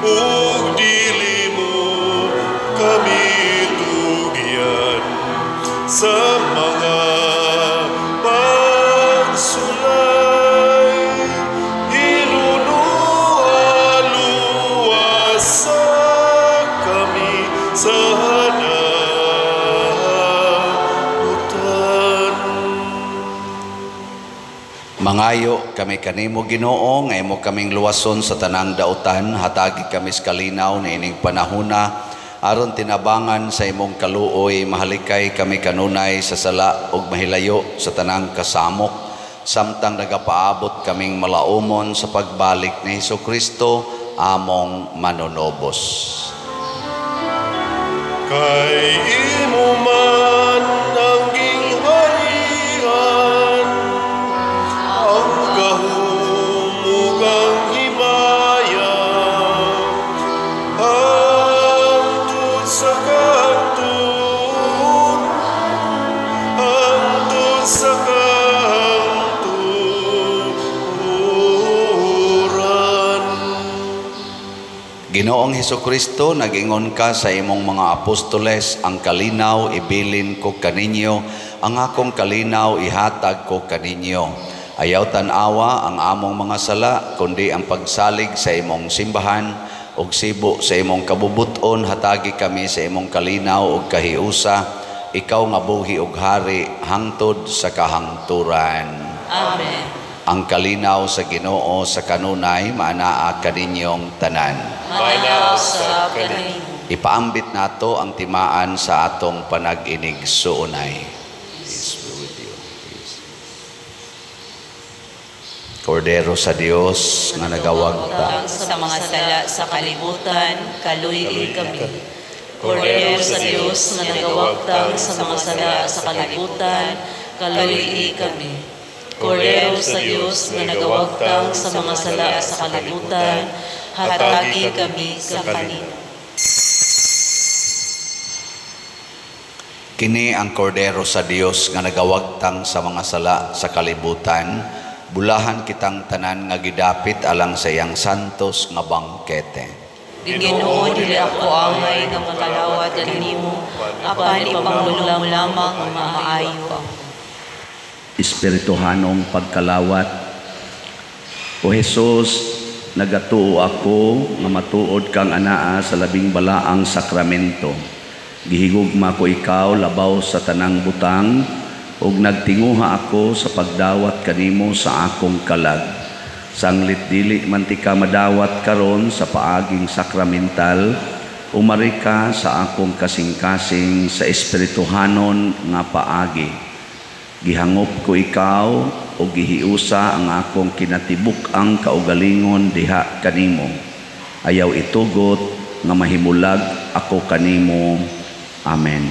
[SPEAKER 1] ug dili mo kami tugyan sa mga pagsulay. Iluluwa-luwasa kami sa hanagutan.
[SPEAKER 2] Mangayo kami kanimo Ginoo nga imo kaming luwason sa tanang dautan, hatagi kami sa kalinaw na ining panahuna aron tinabangan sa imong kaluoy, mahalikay kami kanunay sa sala ug mahilayo sa tanang kasamok, samtang nagapaabot kaming malaumon sa pagbalik ni Hesukristo among manunobos.
[SPEAKER 1] Kay imo man ang gingharian, ang kahumugang himaya, hangtod sa kahangturan, hangtod sa kahangturan.
[SPEAKER 2] Ginoong Hesukristo, nag-ingon ka sa imong mga apostoles, ang kalinaw ibilin ko kaninyo, ang akong kalinaw ihatag ko kaninyo. Ayaw tanawa ang among mga sala, kundi ang pagsalig sa imong simbahan, og sibo sa imong kabubuton, hatagi kami sa imong kalinaw ug kahiusa, ikaw nga buhi ug hari hangtod sa kahangturan.
[SPEAKER 5] Amen.
[SPEAKER 2] Ang kalinaw sa Ginoo sa kanunay maanaa kaninyong tanan.
[SPEAKER 5] Manaw sa kanimo.
[SPEAKER 2] Ipaambit nato ang timaan sa atong panag-inig suunay. Peace be with you. Peace. Kordero sa Dios nga nagawagta
[SPEAKER 3] sa mga sala sa kalibutan, kaluy kami.
[SPEAKER 5] Kordero sa Dios nga nagawagtang sa mga sala sa kalibutan, kaluy kami. Kordero sa Dios nga nagawagtang sa mga sala sa kalibutan, hatagi kami sa kanino.
[SPEAKER 2] Kini ang kordero sa Dios nga nagawagtang sa mga sala sa kalibutan, bulahan kitang tanan nga gidapit alang sa iyang santos nga bangkete.
[SPEAKER 3] Ginoo dili ako angay nga makalawat kanimo, apan ipangulong mo lamang ang maayo.
[SPEAKER 2] Espirituhanong pagkalawat. O Jesus, nagatuo ako nga matuod kang anaa sa labing balaang sakramento. Gihigugma ko ikaw labaw sa tanang butang, ug nagtinguha ako sa pagdawat kanimo sa akong kalag. Sanglit dili man ti ka madawat karon sa paaging sakramental, umari ka sa akong kasing-kasing sa espirituhanon nga paagi. Gihangop ko ikaw o gihiusa ang akong kinatibuk-ang kaugalingon diha kanimo. Ayaw itugot nga mahimulag ako kanimo. Amen.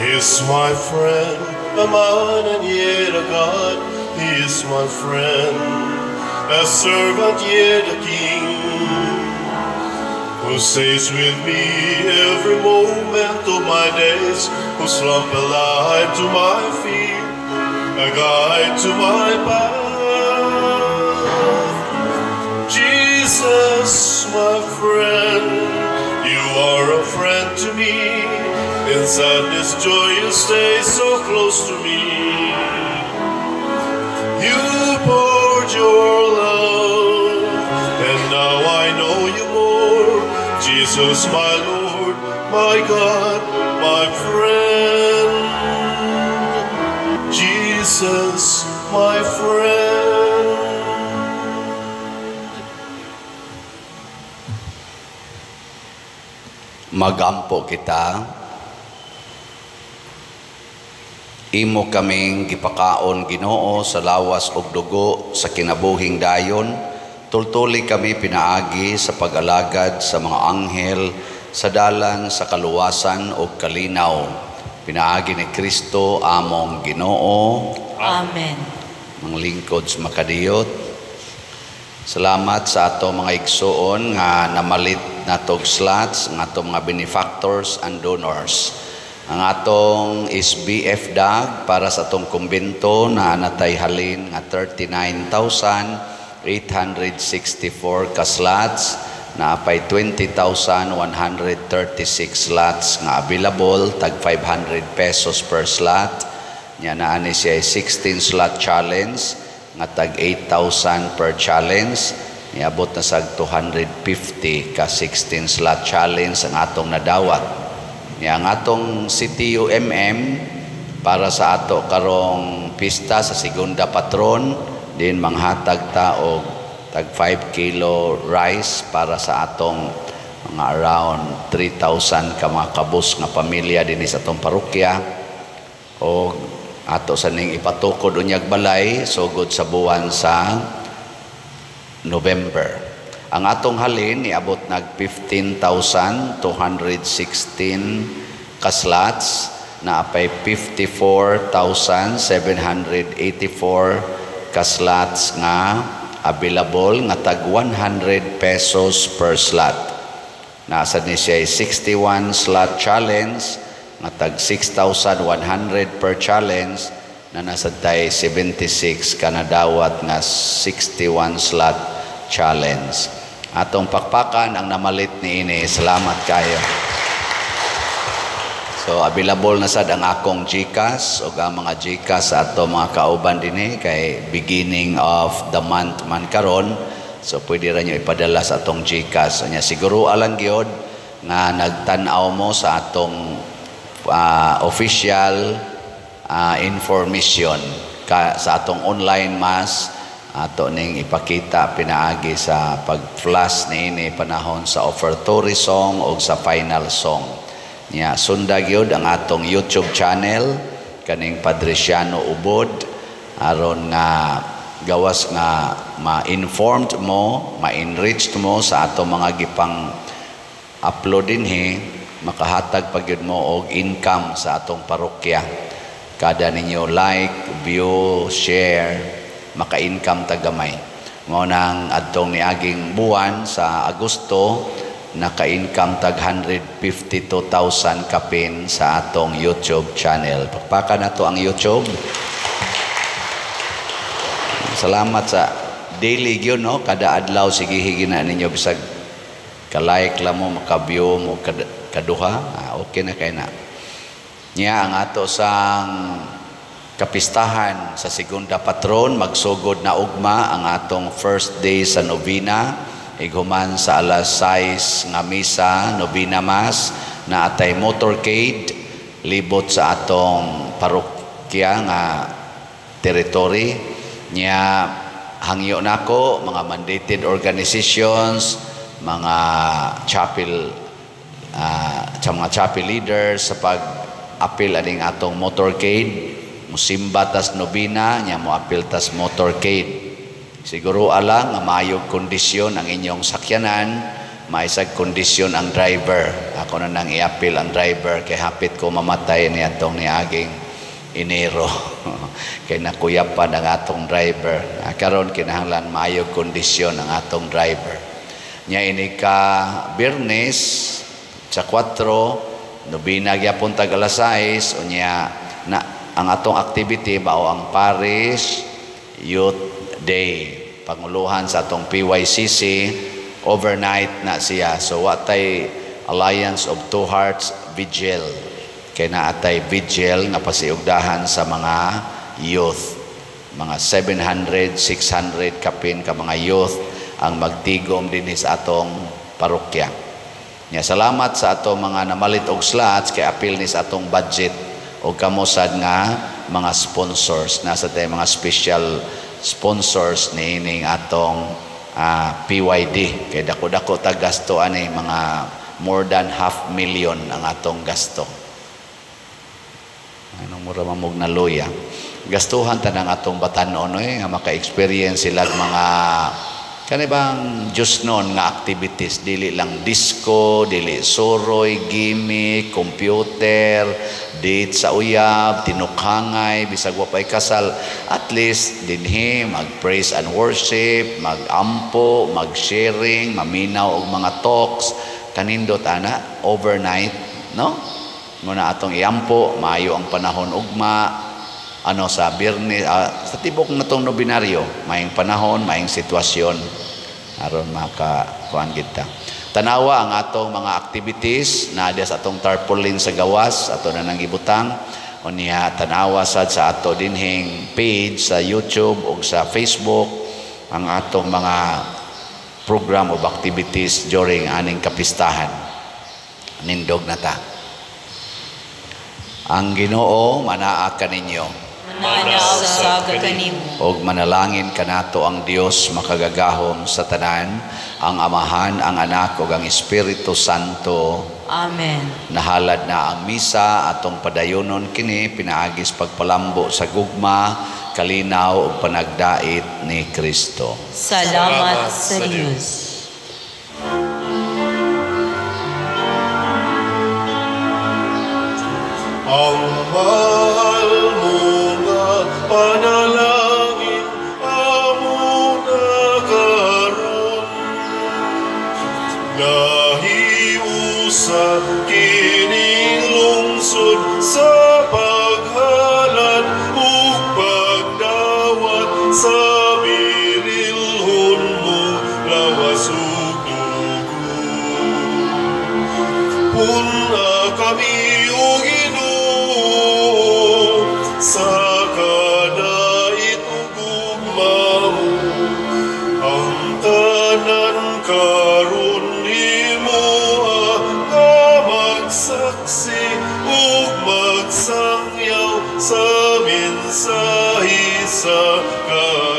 [SPEAKER 1] He's my friend, a man and yet a God. He is my friend, a servant yet a king, who stays with me every moment of my days, who's lamp a light to my feet, a guide to my path. Jesus, my friend, you are a friend to me. In sadness, joy, you stay so close to me. You poured your love, and now I know you more. Jesus, my Lord, my God, my friend. Jesus, my friend.
[SPEAKER 2] Magampo kita. Imo kaming gipakaon Ginoo sa lawas ug dugo sa kinabuhing dayon. Tultuli kami pinaagi sa pag-alagad sa mga anghel sa dalan sa kaluwasan ug kalinaw. Pinaagi ni Kristo among Ginoo.
[SPEAKER 5] Amen.
[SPEAKER 2] Mga lingkod sa makadiyot. Salamat sa ato mga igsoon nga namalit natog slots, nga ato mga benefactors and donors. Ang atong SBF DAG para sa atong kumbento na natay halin nga 39,864 ka slots, na apay 20,136 slots nga available, tag 500 pesos per slot. Nya naani siya 16 slot challenge nga tag 8,000 per challenge. Niabot na sa 250 ka 16 slot challenge ang atong nadawat. Yang atong CTUMM para sa ato karong pista sa segunda patron, din manghatag ta og tag 5 kilo rice para sa atong mga around 3,000 ka mga kabus nga pamilya din sa atong parokya. O ato sa ning ipatukod unyag balay sugod sa buwan sa November. Ang atong halin niabot nag 15,216 ka slots, na apay 54,784 ka slots nga available nga tag 100 pesos per slot. Nasa ni siya 61 slot challenge nga tag 6,100 per challenge na nasa tay 76 kanadawat nga 61 slot challenge. Atong pakpakan ang namalit ni ini. Salamat kayo. So available na sad ang akong GCash o ang mga GCash sa ato mga kauban dinhi kay beginning of the month man karon. So pwede ra nyo ipadala sa atong GCash. Nya siguro alang gyud nga nagtan-aw mo sa atong official information sa atong online mass ato ning ipakita pinaagi sa pag-flash niini panahon sa offertory song o sa final song. Nya sunda gyud ang atong YouTube channel kaning Padre Siano Ubod aron nga gawas nga ma-informed mo, ma-enriched mo sa atong mga gipang upload dinhi, makahatag pa gyud mo og income sa atong parokya. Kada ninyo like, view, share, maka-income tagamay. Mao nang adtong niaging buwan sa Agosto, naka-income tag 152,000 kapin sa atong YouTube channel. Pakpakan nato ang YouTube. Salamat sa daily gyud no, kada adlaw sige higina ninyo bisag ka-like lang mo, maka-view mo kaduha. Okay na kay na. Nya ang ato sang kapistahan sa segunda patron magsugod na ugma ang atong first day sa novena ighuman sa alas 6 nga misa novena mass na atay motorcade libot sa atong parokya nga territory. Nya hangyo nako mga mandated organizations, mga chapel mga chapel leaders sa pag-apil aning atong motorcade. Musimba tas nobina nya mo apil tas motorcade. Siguro alang nga maayog kondisyon ang inyong sakyanan, maisag kondisyon ang driver. Ako na nang iapil ang driver kay hapit ko mamatay ni atong niaging Enero. Kay nakuyapan ang atong driver. Karon kinahanglan maayog kondisyon ang atong driver. Nya ini ka Biyernes sa 4 nobina gyapon tag alas 6 unya na ang atong activity mao ang Parish Youth Day. Panguluhan sa atong PYCC overnight na siya. So watay Alliance of Two Hearts Vigil. Kay naatay vigil nga pasiugdahan sa mga youth. Mga 700, 600 kapin ka mga youth ang magtigom din sa atong parokya. Nya salamat sa atong mga namalit og slots kay apil ni sa atong budget o kamosad nga mga sponsors. Nasa tayo mga special sponsors ni ining atong PYD. Kaya dako-dako tag gasto ani mga more than 500,000 ang atong gasto. Anong mura mamog na luya. Gastuhan ta ng atong batanon nga maka-experience sila mga kanibang Diyos noon nga activities, dili lang disco, dili soroy, gimmick, computer, date sa uyab, tinukhangay, bisag wa pay kasal. At least dinhi mag-praise and worship, mag-ampo, mag-sharing, maminaw og mga talks, kanindot ana overnight, no? Muna atong iampo, maayo ang panahon ugma, sa Biyernes, sa tibok na itong nobinaryo, maing panahon, maing sitwasyon, aron makakuan kita. Tanawa ang atong mga activities, na sa atong tarpaulin sa gawas, ato na nang ibutang, o niya tanawa sad sa ato dinhing page sa YouTube o sa Facebook, ang atong mga program of activities during aning kapistahan. Nindog na ta. Ang Ginoo manaa kaninyo.
[SPEAKER 3] Manaog sa kanimo.
[SPEAKER 2] Og manalangin kanato ang Dios makagagahom sa tanan, ang Amahan, ang Anak ug ang Espiritu Santo.
[SPEAKER 3] Amen.
[SPEAKER 2] Nahalad na ang misa atong padayonon kini pinaagis pagpalambo sa gugma, kalinaw ug panagdait ni Kristo.
[SPEAKER 3] Salamat sa Dios.
[SPEAKER 1] Ang mahal mo nga panalangin amo na karon, nahiusa kining lungsod sa